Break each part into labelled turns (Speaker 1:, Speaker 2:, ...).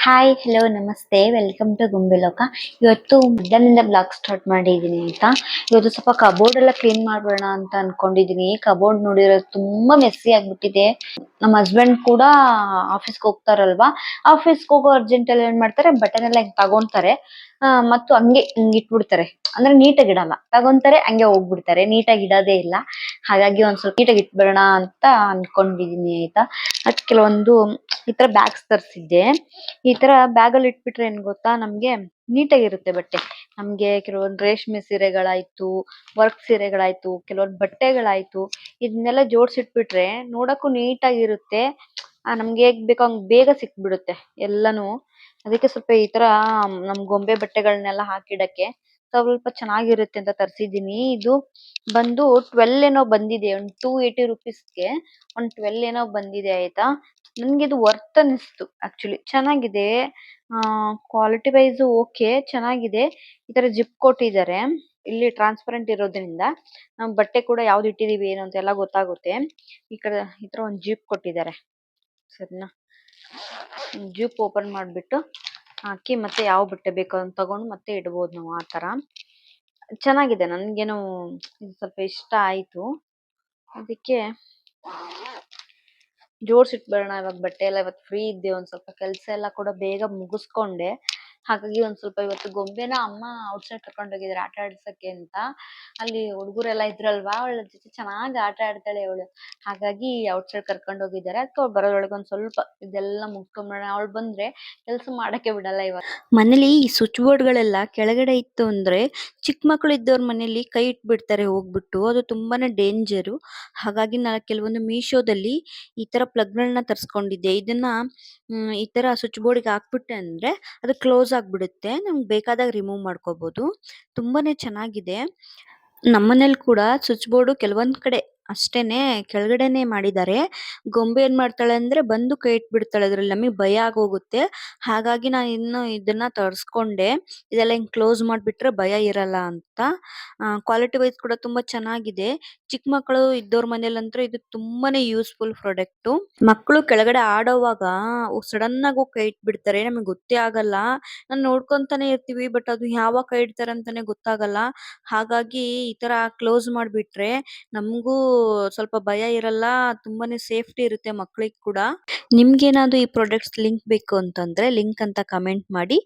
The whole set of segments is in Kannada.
Speaker 1: ಹಾಯ್ ಹಲೋ ನಮಸ್ತೆ ವೆಲ್ಕಮ್ ಟು ಗುಂಬಿಲೋಕ. ಇವತ್ತು ಮಧ್ಯಾಹ್ನದಿಂದ ಬ್ಲಾಗ್ ಸ್ಟಾರ್ಟ್ ಮಾಡಿದೀನಿ ಆಯ್ತಾ. ಇವತ್ತು ಸ್ವಲ್ಪ ಕಬೋರ್ಡ್ ಎಲ್ಲ ಕ್ಲೀನ್ ಮಾಡೋಣ ಅಂತ ಅನ್ಕೊಂಡಿದೀನಿ. ಕಬೋರ್ಡ್ ನೋಡಿದ್ರೆ ತುಂಬಾ ಮೆಸ್ಸಿ ಆಗ್ಬಿಟ್ಟಿದೆ. ನಮ್ಮ ಹಸ್ಬೆಂಡ್ ಕೂಡ ಆಫೀಸ್ಗೆ ಹೋಗ್ತಾರಲ್ವಾ, ಆಫೀಸ್ಗೆ ಹೋಗೋ ಅರ್ಜೆಂಟ್ ಅಲ್ಲಿ ಏನ್ ಮಾಡ್ತಾರೆ, ಬಟನ್ ಎಲ್ಲ ಹಿಂಗ್ ತಗೊಂತಾರೆ ಮತ್ತು ಹಂಗೆ ಹಿಂಗ್ ಇಟ್ಬಿಡ್ತಾರೆ. ಅಂದ್ರೆ ನೀಟಾಗಿ ಇಡಲ್ಲ, ತಗೊಂತಾರೆ ಹಂಗೆ ಹೋಗ್ಬಿಡ್ತಾರೆ, ನೀಟಾಗಿ ಇಡೋದೇ ಇಲ್ಲ. ಹಾಗಾಗಿ ಒಂದ್ ಸ್ವಲ್ಪ ನೀಟಾಗಿ ಇಟ್ಬಿಡೋಣ ಅಂತ ಅನ್ಕೊಂಡಿದೀನಿ ಆಯ್ತಾ. ಅದ್ ಕೆಲವೊಂದು ಈ ತರ ಬ್ಯಾಗ್ಸ್ ತರಿಸಿದ್ದೆ. ಈ ತರ ಬ್ಯಾಗ್ ಅಲ್ಲಿ ಇಟ್ಬಿಟ್ರೆ ಏನ್ ಗೊತ್ತಾ, ನಮ್ಗೆ ನೀಟಾಗಿರುತ್ತೆ ಬಟ್ಟೆ. ನಮ್ಗೆ ಕೆಲವೊಂದು ರೇಷ್ಮೆ ಸೀರೆಗಳಾಯ್ತು, ವರ್ಕ್ ಸೀರೆಗಳಾಯ್ತು, ಕೆಲವೊಂದು ಬಟ್ಟೆಗಳಾಯ್ತು, ಇದನ್ನೆಲ್ಲ ಜೋಡ್ಸಿಟ್ಬಿಟ್ರೆ ನೋಡಕ್ಕೂ ನೀಟಾಗಿರುತ್ತೆ. ನಮ್ಗೆ ಹೇಗ್ ಬೇಕೋ ಹಂಗ್ ಬೇಗ ಸಿಕ್ಬಿಡುತ್ತೆ ಎಲ್ಲಾನು. ಅದಕ್ಕೆ ಸ್ವಲ್ಪ ಈ ತರ ನಮ್ ಗೊಂಬೆ ಬಟ್ಟೆಗಳನ್ನೆಲ್ಲ ಹಾಕಿಡಕ್ಕೆ ಸ್ವಲ್ಪ ಚೆನ್ನಾಗಿರುತ್ತೆ ಅಂತ ತರ್ಸಿದೀನಿ. ಇದು ಬಂದು 12 ಏನೋ ಬಂದಿದೆ, ಒಂದು 280 ರುಪೀಸ್ಗೆ ಒಂದು 12 ಏನೋ ಬಂದಿದೆ ಆಯ್ತಾ. ನನ್ಗೆ ಇದು ವರ್ತ್ ಅನಿಸ್ತು ಆಕ್ಚುಲಿ, ಚೆನ್ನಾಗಿದೆ. ಕ್ವಾಲಿಟಿ ವೈಸ್ ಓಕೆ ಚೆನ್ನಾಗಿದೆ. ಈ ತರ ಜಿಪ್ ಕೊಟ್ಟಿದ್ದಾರೆ, ಇಲ್ಲಿ ಟ್ರಾನ್ಸ್ಪರೆಂಟ್ ಇರೋದ್ರಿಂದ ನಾವು ಬಟ್ಟೆ ಕೂಡ ಯಾವ್ದು ಇಟ್ಟಿದೀವಿ ಏನು ಅಂತ ಎಲ್ಲ ಗೊತ್ತಾಗುತ್ತೆ. ಈ ಕಡೆ ಈ ತರ ಒಂದು ಜಿಪ್ ಕೊಟ್ಟಿದ್ದಾರೆ, ಸರಿನಾ. ಜಿಪ್ ಓಪನ್ ಮಾಡ್ಬಿಟ್ಟು ಹಾಕಿ ಮತ್ತೆ ಯಾವ ಬಟ್ಟೆ ಬೇಕೋ ಅಂತ ತಗೊಂಡು ಮತ್ತೆ ಇಡ್ಬೋದು ನಾವು. ಆ ತರ ಚೆನ್ನಾಗಿದೆ. ನನ್ಗೇನು ಇದು ಸ್ವಲ್ಪ ಇಷ್ಟ ಆಯ್ತು, ಅದಕ್ಕೆ ಜೋಡ್ಸಿಟ್ಬಿಡೋಣ ಇವಾಗ. ಬಟ್ಟೆ ಎಲ್ಲ ಇವತ್ತು ಫ್ರೀ ಇದ್ದೆ, ಒಂದ್ ಸ್ವಲ್ಪ ಕೆಲ್ಸ ಎಲ್ಲ ಕೂಡ ಬೇಗ ಮುಗಿಸ್ಕೊಂಡೆ. ಹಾಗಾಗಿ ಒಂದ್ ಸ್ವಲ್ಪ ಇವತ್ತು ಗೊಂಬೆನ ಅಮ್ಮ ಔಟ್ಸೈಡ್ ಕರ್ಕೊಂಡು ಹೋಗಿದ್ದಾರೆ ಆಟ ಆಡ್ಸಕ್ಕೆ ಅಂತ. ಅಲ್ಲಿ ಹುಡುಗರೆಲ್ಲ ಇದ್ರಲ್ವಾ, ಅವಳ ಜೊತೆ ಚೆನ್ನಾಗಿ ಆಟ ಆಡ್ತಾಳೆ ಅವಳು. ಹಾಗಾಗಿ ಔಟ್ಸೈಡ್ ಕರ್ಕೊಂಡು ಹೋಗಿದ್ದಾರೆ. ಅದಕ್ಕೆ ಅವ್ಳು ಬರೋದ್ರೊಳಗೆ ಒಂದ್ ಸ್ವಲ್ಪ ಇದೆಲ್ಲ ಮುಗ್ಸ್ಕೊಂಡ್ಬಿಡೋಣ. ಅವಳು ಬಂದ್ರೆ ಕೆಲ್ಸ ಮಾಡಕ್ಕೆ ಬಿಡಲ್ಲ ಇವಾಗ. ಮನೇಲಿ ಈ ಸ್ವಿಚ್ ಬೋರ್ಡ್ ಗಳೆಲ್ಲ ಕೆಳಗಡೆ ಇತ್ತು ಅಂದ್ರೆ ಚಿಕ್ಕ ಮಕ್ಳು ಇದ್ದವ್ರ ಮನೇಲಿ ಕೈ ಇಟ್ಬಿಡ್ತಾರೆ ಹೋಗ್ಬಿಟ್ಟು, ಅದು ತುಂಬಾನೇ ಡೇಂಜರು. ಹಾಗಾಗಿ ನಾನು ಕೆಲವೊಂದು ಮೀಶೋದಲ್ಲಿ ಈ ತರ ಪ್ಲಗ್ಗಳನ್ನ ತರಿಸ್ಕೊಂಡಿದ್ದೆ. ಇದನ್ನ ಈ ತರ ಸ್ವಿಚ್ ಬೋರ್ಡ್ಗೆ ಹಾಕ್ಬಿಟ್ಟೆ ಅಂದ್ರೆ ಅದು ಕ್ಲೋಸ್ ಆಗ್ಬಿಡುತ್ತೆ, ನಮ್ಗೆ ಬೇಕಾದಾಗ ರಿಮೂವ್ ಮಾಡ್ಕೋಬಹುದು. ತುಂಬಾನೇ ಚೆನ್ನಾಗಿದೆ. ನಮ್ಮನೇಲಿ ಕೂಡ ಸ್ವಿಚ್ ಬೋರ್ಡ್ ಕೆಲವೊಂದ್ ಕಡೆ ಅಷ್ಟೇನೆ ಕೆಳಗಡೆನೆ ಮಾಡಿದ್ದಾರೆ. ಗೊಂಬೆ ಏನ್ ಮಾಡ್ತಾಳೆ ಅಂದ್ರೆ ಬಂದು ಕೈ ಇಟ್ಬಿಡ್ತಾಳೆ ಅದ್ರಲ್ಲಿ, ನಮಗೆ ಭಯ ಆಗೋಗುತ್ತೆ. ಹಾಗಾಗಿ ನಾನು ಇನ್ನು ಇದನ್ನ ತರ್ಸ್ಕೊಂಡೆ, ಇದೆಲ್ಲ ಹಿಂಗ್ ಕ್ಲೋಸ್ ಮಾಡ್ಬಿಟ್ರೆ ಭಯ ಇರಲ್ಲ ಅಂತ. ಕ್ವಾಲಿಟಿ ವೈಸ್ ಕೂಡ ತುಂಬಾ ಚೆನ್ನಾಗಿದೆ. ಚಿಕ್ಕ ಮಕ್ಕಳು ಇದ್ದವ್ರ ಮನೇಲಂತೂ ಇದು ತುಂಬಾನೇ ಯೂಸ್ಫುಲ್ ಪ್ರಾಡಕ್ಟ್. ಮಕ್ಕಳು ಕೆಳಗಡೆ ಆಡೋವಾಗ ಸಡನ್ ಆಗಿ ಹೋಗಿ ಕೈ ಇಟ್ಬಿಡ್ತಾರೆ, ನಮಗೆ ಗೊತ್ತೇ ಆಗಲ್ಲ. ನಾನ್ ನೋಡ್ಕೊಂತಾನೆ ಇರ್ತೀವಿ, ಬಟ್ ಅದು ಯಾವಾಗ ಕೈ ಇಡ್ತಾರೆ ಅಂತಾನೆ ಗೊತ್ತಾಗಲ್ಲ. ಹಾಗಾಗಿ ಈ ತರ ಕ್ಲೋಸ್ ಮಾಡ್ಬಿಟ್ರೆ ನಮಗೂ ಸ್ವಲ್ಪ ಭಯ ಇರಲ್ಲ, ತುಂಬಾನೇ ಸೇಫ್ಟಿ ಇರುತ್ತೆ ಮಕ್ಕಳಿಗೆ ಕೂಡ. ನಿಮ್ಗೇನಾದ್ರು ಈ ಪ್ರಾಡಕ್ಟ್ಸ್ ಲಿಂಕ್ ಬೇಕು ಅಂತಂದ್ರೆ ಲಿಂಕ್ ಅಂತ ಕಮೆಂಟ್ ಮಾಡಿ.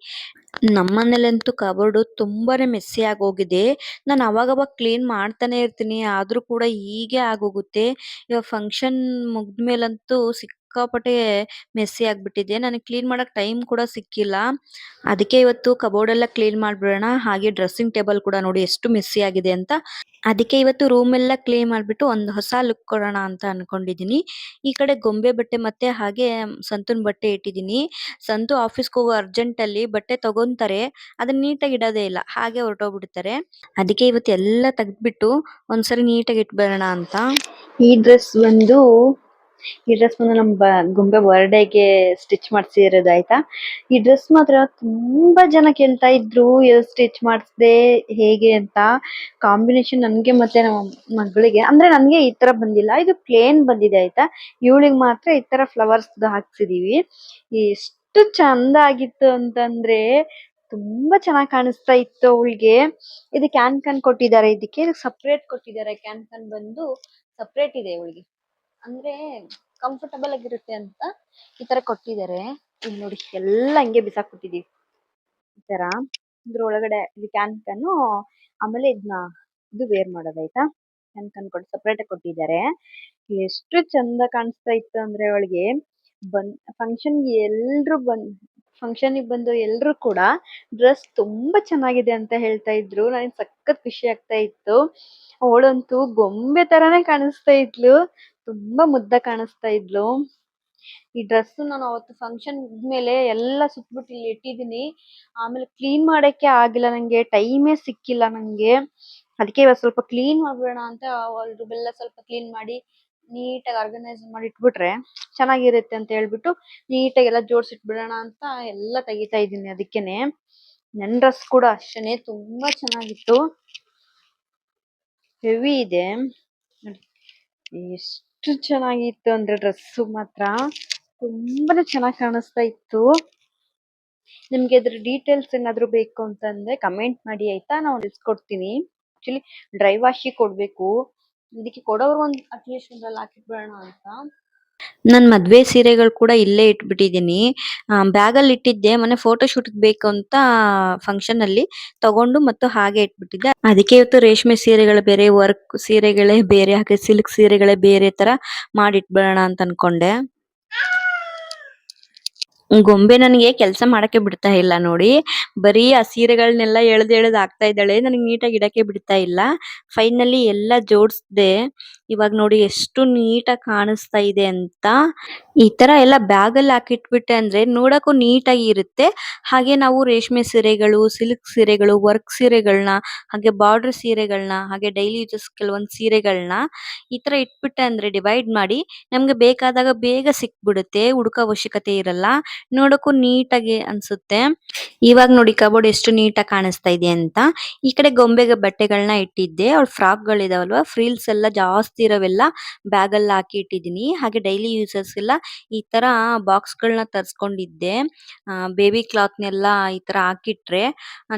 Speaker 1: ನಮ್ಮನೇಲಂತೂ ಕಬೋರ್ಡ್ ತುಂಬಾನೇ ಮೆಸ್ಸಿ ಆಗೋಗಿದೆ. ನಾನು ಅವಾಗವಾಗ ಕ್ಲೀನ್ ಮಾಡ್ತಾನೆ ಇರ್ತೀನಿ, ಆದ್ರೂ ಕೂಡ ಹೀಗೆ ಆಗೋಗುತ್ತೆ. ಇವಾಗ ಫಂಕ್ಷನ್ ಮುಗ್ದ್ಮೇಲಂತೂ ಸಿಕ್ಕಾಪಟ್ಟೆ ಮೆಸ್ಸಿ ಆಗ್ಬಿಟ್ಟಿದೆ. ನನಗೆ ಕ್ಲೀನ್ ಮಾಡಕ್ ಟೈಮ್ ಕೂಡ ಸಿಕ್ಕಿಲ್ಲ. ಅದಕ್ಕೆ ಇವತ್ತು ಕಬೋರ್ಡ್ ಎಲ್ಲ ಕ್ಲೀನ್ ಮಾಡ್ಬಿಡೋಣ. ಹಾಗೆ ಡ್ರೆಸ್ಸಿಂಗ್ ಟೇಬಲ್ ಕೂಡ ನೋಡಿ ಎಷ್ಟು ಮೆಸ್ಸಿ ಆಗಿದೆ ಅಂತ. ಅದಕ್ಕೆ ಇವತ್ತು ರೂಮ್ ಎಲ್ಲ ಕ್ಲೀನ್ ಮಾಡ್ಬಿಟ್ಟು ಒಂದು ಹೊಸ ಲುಕ್ ಕೊಡೋಣ ಅಂತ ಅನ್ಕೊಂಡಿದೀನಿ. ಈ ಕಡೆ ಗೊಂಬೆ ಬಟ್ಟೆ ಮತ್ತೆ ಹಾಗೆ ಸಂತೂನ್ ಬಟ್ಟೆ ಇಟ್ಟಿದೀನಿ. ಸಂತು ಆಫೀಸ್ಗೆ ಹೋಗೋ ಅರ್ಜೆಂಟ್ ಅಲ್ಲಿ ಬಟ್ಟೆ ತಗೊಂತಾರೆ, ಅದನ್ನ ನೀಟಾಗಿ ಇಡೋದೇ ಇಲ್ಲ, ಹಾಗೆ ಹೊರಟೋಗ್ಬಿಡ್ತಾರೆ. ಅದಕ್ಕೆ ಇವತ್ತು ಎಲ್ಲ ತೆಗ್ದ್ಬಿಟ್ಟು ಒಂದ್ಸರಿ ನೀಟಾಗಿ ಇಟ್ಬಿಡೋಣ ಅಂತ. ಈ ಡ್ರೆಸ್ ಬಂದು ನಮ್ ಗೊಂಬೆ ಬರ್ಡೇಗೆ ಸ್ಟಿಚ್ ಮಾಡ್ಸಿರೋದು ಆಯ್ತಾ. ಈ ಡ್ರೆಸ್ ಮಾತ್ರ ತುಂಬಾ ಜನ ಕೇಳ್ತಾ ಇದ್ರು, ಎಲ್ ಸ್ಟಿಚ್ ಮಾಡಿಸ್ದೆ ಹೇಗೆ ಅಂತ. ಕಾಂಬಿನೇಷನ್ ನನ್ಗೆ ಮತ್ತೆ ನಮ್ಮ ಮಗಳಿಗೆ, ಅಂದ್ರೆ ನನ್ಗೆ ಈ ತರ ಬಂದಿಲ್ಲ, ಇದು ಪ್ಲೇನ್ ಬಂದಿದೆ ಆಯ್ತಾ. ಇವಳಿಗೆ ಮಾತ್ರ ಈ ತರ ಫ್ಲವರ್ಸ್ ಹಾಕ್ಸಿದೀವಿ. ಎಷ್ಟು ಚಂದ ಆಗಿತ್ತು ಅಂತಂದ್ರೆ ತುಂಬಾ ಚೆನ್ನಾಗಿ ಕಾಣಿಸ್ತಾ ಇತ್ತು ಅವಳಿಗೆ. ಇದು ಕ್ಯಾನ್ ಕೊಟ್ಟಿದ್ದಾರೆ, ಇದಕ್ಕೆ ಸಪ್ರೇಟ್ ಕೊಟ್ಟಿದ್ದಾರೆ. ಕ್ಯಾನ್ ಬಂದು ಸಪ್ರೇಟ್ ಇದೆ ಇವಳಿಗೆ, ಅಂದ್ರೆ ಕಂಫರ್ಟಬಲ್ ಆಗಿರುತ್ತೆ ಅಂತ ಈ ತರ ಕೊಟ್ಟಿದ್ದಾರೆ. ಇಲ್ಲಿ ನೋಡಿ ಎಲ್ಲ ಹಿಂಗೆ ಬಿಸಾಕ್ಬಿಟ್ಟಿದೀವಿ ಈ ತರ. ಇದ್ರ ಒಳಗಡೆ ಇದು ಕ್ಯಾನ್, ಆಮೇಲೆ ಇದು ವೇರ್ ಮಾಡೋದಾಯ್ತಾ. ಕ್ಯಾನ್ ಕೊಟ್ಟು ಸಪ್ರೇಟ್ ಆಗಿ ಕೊಟ್ಟಿದ್ದಾರೆ. ಎಷ್ಟು ಚಂದ ಕಾಣಿಸ್ತಾ ಇತ್ತು ಅಂದ್ರೆ ಅವಳಿಗೆ. ಫಂಕ್ಷನ್ ಫಂಕ್ಷನ್ಗೆ ಬಂದು ಎಲ್ರು ಕೂಡ ಡ್ರೆಸ್ ತುಂಬಾ ಚೆನ್ನಾಗಿದೆ ಅಂತ ಹೇಳ್ತಾ ಇದ್ರು. ನನಗೆ ಸಖತ್ ಖುಷಿ ಆಗ್ತಾ ಇತ್ತು. ಅವಳಂತೂ ಗೊಂಬೆ ತರಾನೇ ಕಾಣಿಸ್ತಾ ಇದ್ಲು, ತುಂಬಾ ಮುದ್ದ ಕಾಣಿಸ್ತಾ ಇದ್ಲು. ಈ ಡ್ರೆಸ್ ನಾನು ಅವತ್ತು ಫಂಕ್ಷನ್ ಮೇಲೆ ಎಲ್ಲ ಸುತ್ಬಿಟ್ಟು ಇಲ್ಲಿ ಇಟ್ಟಿದೀನಿ. ಆಮೇಲೆ ಕ್ಲೀನ್ ಮಾಡಕ್ಕೆ ಆಗಿಲ್ಲ, ನಂಗೆ ಟೈಮೇ ಸಿಕ್ಕಿಲ್ಲ ನಂಗೆ. ಅದಕ್ಕೆ ಇವತ್ತು ಸ್ವಲ್ಪ ಕ್ಲೀನ್ ಮಾಡ್ಬಿಡೋಣ ಅಂತ ವಾರ್ಡ್ರೋಬ್ ಸ್ವಲ್ಪ ಕ್ಲೀನ್ ಮಾಡಿ ನೀಟಾಗಿ ಆರ್ಗನೈಸ್ ಮಾಡಿ ಇಟ್ಬಿಟ್ರೆ ಚೆನ್ನಾಗಿರುತ್ತೆ ಅಂತ ಹೇಳ್ಬಿಟ್ಟು ನೀಟಾಗಿ ಎಲ್ಲ ಜೋಡಿಸಿಟ್ಬಿಡೋಣ ಅಂತ ಎಲ್ಲ ತೆಗಿತಾ ಇದ್ದೀನಿ. ಅದಕ್ಕೇನೆ ನನ್ ಡ್ರೆಸ್ ಕೂಡ ಅಷ್ಟೇನೆ ತುಂಬಾ ಚೆನ್ನಾಗಿತ್ತು, ಹೆವಿ ಇದೆ ನೋಡಿ. ಎಷ್ಟು ಚೆನ್ನಾಗಿತ್ತು ಅಂದ್ರೆ ಡ್ರೆಸ್ ಮಾತ್ರ ತುಂಬಾನೇ ಚೆನ್ನಾಗಿ ಕಾಣಿಸ್ತಾ ಇತ್ತು. ನಿಮ್ಗೆ ಇದ್ರ ಡೀಟೇಲ್ಸ್ ಏನಾದ್ರು ಬೇಕು ಅಂತಂದ್ರೆ ಕಮೆಂಟ್ ಮಾಡಿ ಆಯ್ತಾ, ನಾವು ತಿಳಿಸ್ಕೊಡ್ತೀನಿ. ಆಕ್ಚುಲಿ ಡ್ರೈ ವಾಶಿಗೆ ಕೊಡ್ಬೇಕು, ಇದಕ್ಕೆ ಕೊಡೋರು ಒಂದ್ ಅಟ್ಲೀಸ್ಟ್ ಒಂದ್ರಲ್ಲಿ ಹಾಕಿಟ್ಬಿಡೋಣ ಅಂತ. ನನ್ ಮದ್ವೆ ಸೀರೆಗಳು ಕೂಡ ಇಲ್ಲೇ ಇಟ್ಬಿಟ್ಟಿದೀನಿ. ಬ್ಯಾಗ್ ಅಲ್ಲಿ ಇಟ್ಟಿದ್ದೆ, ಮೊನ್ನೆ ಫೋಟೋ ಶೂಟ್ ಬೇಕು ಅಂತ ಫಂಕ್ಷನ್ ಅಲ್ಲಿ ತಗೊಂಡು ಮತ್ತು ಹಾಗೆ ಇಟ್ಬಿಟ್ಟಿದ್ದೆ. ಅದಕ್ಕೆ ಇವತ್ತು ರೇಷ್ಮೆ ಸೀರೆಗಳು ಬೇರೆ, ವರ್ಕ್ ಸೀರೆಗಳೇ ಬೇರೆ, ಹಾಗೆ ಸಿಲ್ಕ್ ಸೀರೆಗಳೇ ಬೇರೆ ತರ ಮಾಡಿಟ್ಬಿಡೋಣ ಅಂತ ಅನ್ಕೊಂಡೆ. ಗೊಂಬೆ ನನಗೆ ಕೆಲಸ ಮಾಡಕ್ಕೆ ಬಿಡ್ತಾ ಇಲ್ಲ ನೋಡಿ. ಬರೀ ಆ ಸೀರೆಗಳನ್ನೆಲ್ಲ ಎಳ್ದ್ ಎಳ್ದ್ ಹಾಕ್ತಾ ಇದ್ದಾಳೆ. ನನಗೆ ನೀಟಾಗಿ ಇಡಕ್ಕೆ ಬಿಡ್ತಾ ಇಲ್ಲ. ಫೈನಲಿ ಎಲ್ಲ ಜೋಡಿಸ್ದೆ. ಇವಾಗ ನೋಡಿ ಎಷ್ಟು ನೀಟಾಗಿ ಕಾಣಿಸ್ತಾ ಇದೆ ಅಂತ. ಈ ತರ ಎಲ್ಲ ಬ್ಯಾಗ್ ಅಲ್ಲಿ ಹಾಕಿಟ್ಬಿಟ್ಟೆ ಅಂದ್ರೆ ನೋಡಕ್ಕೂ ನೀಟಾಗಿ ಇರುತ್ತೆ. ಹಾಗೆ ನಾವು ರೇಷ್ಮೆ ಸೀರೆಗಳು, ಸಿಲ್ಕ್ ಸೀರೆಗಳು, ವರ್ಕ್ ಸೀರೆಗಳನ್ನ, ಹಾಗೆ ಬಾರ್ಡರ್ ಸೀರೆಗಳನ್ನ, ಹಾಗೆ ಡೈಲಿ ಯೂಸಸ್ ಕೆಲವೊಂದ್ ಸೀರೆಗಳನ್ನ ಈ ತರ ಇಟ್ಬಿಟ್ಟೆ ಅಂದ್ರೆ ಡಿವೈಡ್ ಮಾಡಿ ನಮ್ಗೆ ಬೇಕಾದಾಗ ಬೇಗ ಸಿಕ್ಬಿಡುತ್ತೆ. ಹುಡುಕೋ ಅವಶ್ಯಕತೆ ಇರಲ್ಲ. ನೋಡಕ್ಕೂ ನೀಟಾಗಿ ಅನ್ಸುತ್ತೆ. ಇವಾಗ ನೋಡಿ ಕಬೋರ್ಡ್ ಎಷ್ಟು ನೀಟಾಗಿ ಕಾಣಿಸ್ತಾ ಇದೆ ಅಂತ. ಈ ಕಡೆ ಗೊಂಬೆಗೆ ಬಟ್ಟೆಗಳನ್ನ ಇಟ್ಟಿದ್ದೆ. ಅವಳ ಫ್ರಾಕ್ ಗಳಿದಾವಲ್ವಾ, ಫ್ರಿಲ್ಸ್ ಎಲ್ಲ ಜಾಸ್ತಿ ಇರೋವೆಲ್ಲ ಬ್ಯಾಗ್ ಅಲ್ಲಿ ಹಾಕಿ ಇಟ್ಟಿದೀನಿ. ಹಾಗೆ ಡೈಲಿ ಯೂಸಸ್ ಎಲ್ಲ ಈ ತರ ಬಾಕ್ಸ್ ಗಳನ್ನ ತರ್ಸ್ಕೊಂಡಿದ್ದೆ. ಬೇಬಿ ಕ್ಲಾತ್ನೆಲ್ಲ ಈ ತರ ಹಾಕಿಟ್ರೆ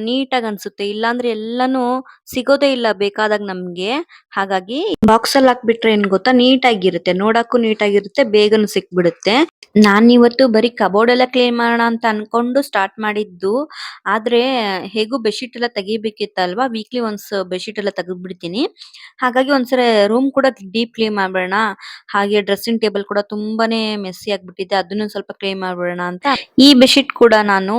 Speaker 1: ನೀಟಾಗಿ ಅನ್ಸುತ್ತೆ. ಇಲ್ಲಾಂದ್ರೆ ಎಲ್ಲಾನು ಸಿಗೋದೇ ಇಲ್ಲ ಬೇಕಾದಾಗ ನಮ್ಗೆ. ಹಾಗಾಗಿ ಬಾಕ್ಸ್ ಅಲ್ಲಿ ಹಾಕ್ಬಿಟ್ರೆ ಏನ್ ಗೊತ್ತಾ, ನೀಟಾಗಿರುತ್ತೆ, ನೋಡಕ್ಕೂ ನೀಟಾಗಿರುತ್ತೆ, ಬೇಗನು ಸಿಕ್ಬಿಡುತ್ತೆ. ನಾನ್ ಇವತ್ತು ಬರೀ ಕಬೋರ್ಡ್ ಎಲ್ಲ ಕ್ಲೀನ್ ಮಾಡೋಣ ಅಂತ ಅನ್ಕೊಂಡು ಸ್ಟಾರ್ಟ್ ಮಾಡಿದ್ದು. ಆದ್ರೆ ಹೇಗೂ ಬೆಡ್ಶೀಟ್ ಎಲ್ಲ ತೆಗಿಬೇಕಿತ್ತಲ್ವಾ, ವೀಕ್ಲಿ ಒನ್ಸ್ ಬೆಡ್ಶೀಟ್ ಎಲ್ಲ ತೆಗೆದ್ ಬಿಡ್ತೀನಿ. ಹಾಗಾಗಿ ಒಂದ್ಸರಿ ರೂಮ್ ಕೂಡ ಡೀಪ್ ಕ್ಲೀನ್ ಮಾಡ್ಬಿಡೋಣ. ಹಾಗೆ ಡ್ರೆಸ್ಸಿಂಗ್ ಟೇಬಲ್ ಕೂಡ ತುಂಬಾನೇ ಮೆಸ್ಸಿ ಆಗ್ಬಿಟ್ಟಿದೆ, ಅದನ್ನು ಸ್ವಲ್ಪ ಕ್ಲೀನ್ ಮಾಡ್ಬಿಡೋಣ ಅಂತ. ಈ ಬೆಡ್ಶೀಟ್ ಕೂಡ ನಾನು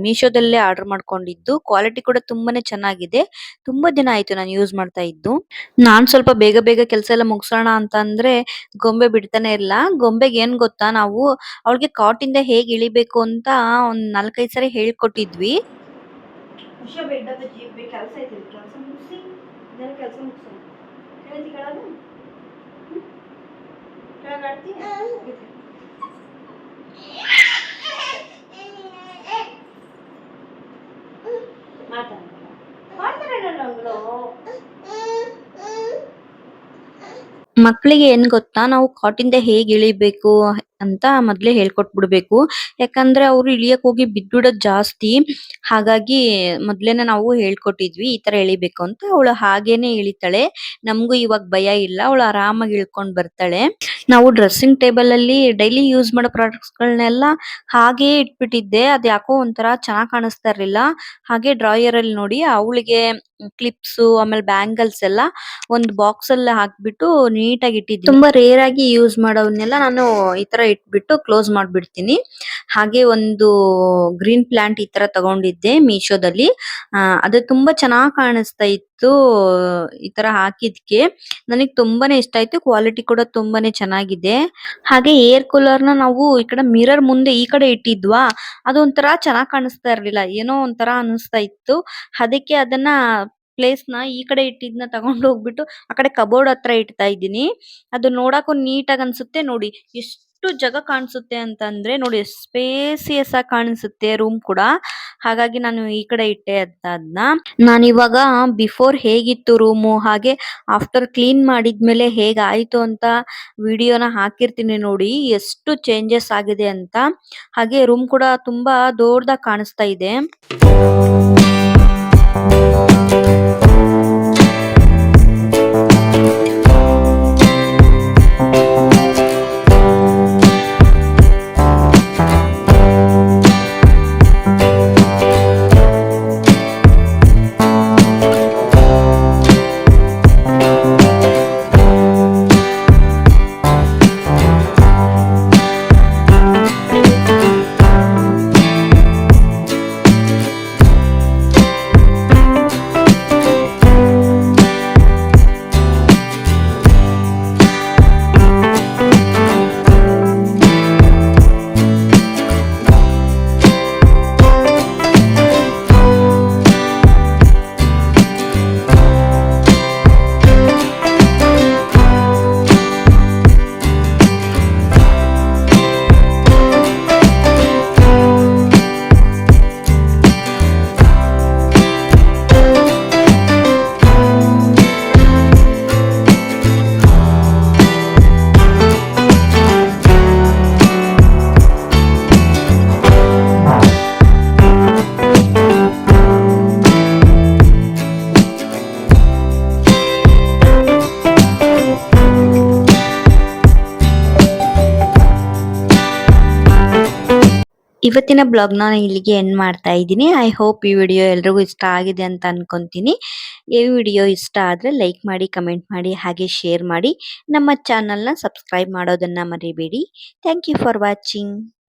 Speaker 1: ಮೀಶೋದಲ್ಲೇ ಆರ್ಡರ್ ಮಾಡ್ಕೊಂಡಿದ್ದು. ಕ್ವಾಲಿಟಿ ಕೂಡ ತುಂಬಾನೇ ಚೆನ್ನಾಗಿದೆ. ತುಂಬಾ ದಿನ ಆಯ್ತು ನಾನು ಯೂಸ್ ಮಾಡ್ತಾ ಇದ್ದು. ನಾನ್ ಸ್ವಲ್ಪ ಬೇಗ ಬೇಗ ಕೆಲಸ ಎಲ್ಲ ಮುಗಿಸೋಣ ಅಂತ ಅಂದ್ರೆ ಗೊಂಬೆ ಬಿಡ್ತಾನೆ ಇಲ್ಲ. ಗೊಂಬೆಗೆ ಏನ್ ಗೊತ್ತಾ, ನಾವು ಅವಳಿಗೆ ಕಾಟಿಂದ ಹೇಗ್ ಇಳಿಬೇಕು ಅಂತ ಒಂದ್ 4-5 ಸರಿ ಹೇಳ್ಕೊಟ್ಟಿದ್ವಿ. ಮಕ್ಕಳಿಗೆ ಏನ್ ಗೊತ್ತಾ, ನಾವು ಕಾಟಿಂದ ಹೇಗ್ ಇಳಿಬೇಕು ಅಂತ ಮೊದ್ಲೇ ಹೇಳ್ಕೊಟ್ಬಿಡ್ಬೇಕು. ಯಾಕಂದ್ರೆ ಅವ್ರು ಇಳಿಯಕ್ ಹೋಗಿ ಬಿದ್ಬಿಡೋದ್ ಜಾಸ್ತಿ. ಹಾಗಾಗಿ ಮೊದ್ಲೇನೆ ನಾವು ಹೇಳ್ಕೊಟ್ಟಿದ್ವಿ ಈ ತರ ಎಳಿಬೇಕು ಅಂತ. ಅವಳು ಹಾಗೇನೆ ಇಳಿತಾಳೆ. ನಮಗೂ ಇವಾಗ ಭಯ ಇಲ್ಲ, ಅವಳು ಆರಾಮಾಗಿ ಇಳ್ಕೊಂಡ್ ಬರ್ತಾಳೆ. ನಾವು ಡ್ರೆಸ್ಸಿಂಗ್ ಟೇಬಲ್ ಅಲ್ಲಿ ಡೈಲಿ ಯೂಸ್ ಮಾಡೋ ಪ್ರಾಡಕ್ಟ್ಸ್ ಗಳನ್ನೆಲ್ಲ ಹಾಗೆ ಇಟ್ಬಿಟ್ಟಿದ್ದೆ. ಅದ್ ಯಾಕೋ ಒಂಥರ ಚೆನ್ನಾಗ್ ಕಾಣಿಸ್ತಾ ಇರ್ಲಿಲ್ಲ. ಹಾಗೆ ಡ್ರಾಯರ್ ಅಲ್ಲಿ ನೋಡಿ ಅವಳಿಗೆ ಕ್ಲಿಪ್ಸ್ ಆಮೇಲೆ ಬ್ಯಾಂಗಲ್ಸ್ ಎಲ್ಲ ಒಂದು ಬಾಕ್ಸ್ ಅಲ್ಲಿ ಹಾಕ್ಬಿಟ್ಟು ನೀಟಾಗಿ ಇಟ್ಟಿದ್ದೀನಿ. ತುಂಬಾ ರೇರ್ ಆಗಿ ಯೂಸ್ ಮಾಡೋವನ್ನೆಲ್ಲ ನಾನು ಈ ತರ ಇಟ್ಬಿಟ್ಟು ಕ್ಲೋಸ್ ಮಾಡ್ಬಿಡ್ತೀನಿ. ಹಾಗೆ ಒಂದು ಗ್ರೀನ್ ಪ್ಲಾಂಟ್ ಈ ತರ ತಗೊಂಡಿದ್ದೆ ಮೀಶೋದಲ್ಲಿ. ಅದು ತುಂಬಾ ಚೆನ್ನಾಗ್ ಕಾಣಿಸ್ತಾ ಇತ್ತು. ಈ ತರ ಹಾಕಿದ್ಕೆ ನನಗೆ ತುಂಬಾನೇ ಇಷ್ಟ ಆಯ್ತು. ಕ್ವಾಲಿಟಿ ಕೂಡ ತುಂಬಾನೇ ಚೆನ್ನಾಗಿದೆ. ಹಾಗೆ ಏರ್ ಕೂಲರ್ ನ ನಾವು ಈ ಕಡೆ ಮಿರರ್ ಮುಂದೆ ಈ ಕಡೆ ಇಟ್ಟಿದ್ವಾ, ಅದು ಒಂಥರ ಚೆನ್ನಾಗ್ ಕಾಣಿಸ್ತಾ ಇರ್ಲಿಲ್ಲ, ಏನೋ ಒಂಥರ ಅನಿಸ್ತಾ ಇತ್ತು. ಅದಕ್ಕೆ ಅದನ್ನ ಪ್ಲೇಸ್ ನ ಈ ಕಡೆ ಇಟ್ಟಿದ್ನ ತಗೊಂಡ್ ಹೋಗ್ಬಿಟ್ಟು ಆ ಕಡೆ ಕಬೋರ್ಡ್ ಹತ್ರ ಇಡ್ತಾ ಇದ್ದೀನಿ. ಅದು ನೋಡಕ್ಕೂ ನೀಟಾಗಿ ಅನ್ಸುತ್ತೆ. ನೋಡಿ ಎಷ್ಟು ಜಾಗ ಕಾಣಿಸುತ್ತೆ ಅಂತಂದ್ರೆ, ನೋಡಿ ಸ್ಪೇಸಿಯಸ್ ಆಗಿ ಕಾಣಿಸುತ್ತೆ ರೂಮ್ ಕೂಡ. ಹಾಗಾಗಿ ನಾನು ಈ ಕಡೆ ಇಟ್ಟೆ ಅಂತ ಅದನ್ನ. ನಾನು ಇವಾಗ ಬಿಫೋರ್ ಹೇಗಿತ್ತು ರೂಮು, ಹಾಗೆ ಆಫ್ಟರ್ ಕ್ಲೀನ್ ಮಾಡಿದ್ಮೇಲೆ ಹೇಗಾಯ್ತು ಅಂತ ವಿಡಿಯೋನ ಹಾಕಿರ್ತೀನಿ ನೋಡಿ, ಎಷ್ಟು ಚೇಂಜಸ್ ಆಗಿದೆ ಅಂತ. ಹಾಗೆ ರೂಮ್ ಕೂಡ ತುಂಬಾ ದೊಡ್ಡದಾಗಿ ಕಾಣಿಸ್ತಾ ಇದೆ. ಇವತ್ತಿನ ಬ್ಲಾಗ್ನ ಇಲ್ಲಿಗೆ ಎಂಡ್ ಮಾಡ್ತಾ ಇದ್ದೀನಿ. ಐ ಹೋಪ್ ಈ ವಿಡಿಯೋ ಎಲ್ರಿಗೂ ಇಷ್ಟ ಆಗಿದೆ ಅಂತ ಅನ್ಕೊಂತೀನಿ. ಈ ವಿಡಿಯೋ ಇಷ್ಟ ಆದರೆ ಲೈಕ್ ಮಾಡಿ, ಕಮೆಂಟ್ ಮಾಡಿ, ಹಾಗೆ ಶೇರ್ ಮಾಡಿ. ನಮ್ಮ ಚಾನಲ್ನ ಸಬ್ಸ್ಕ್ರೈಬ್ ಮಾಡೋದನ್ನ ಮರಿಬೇಡಿ. Thank you for watching.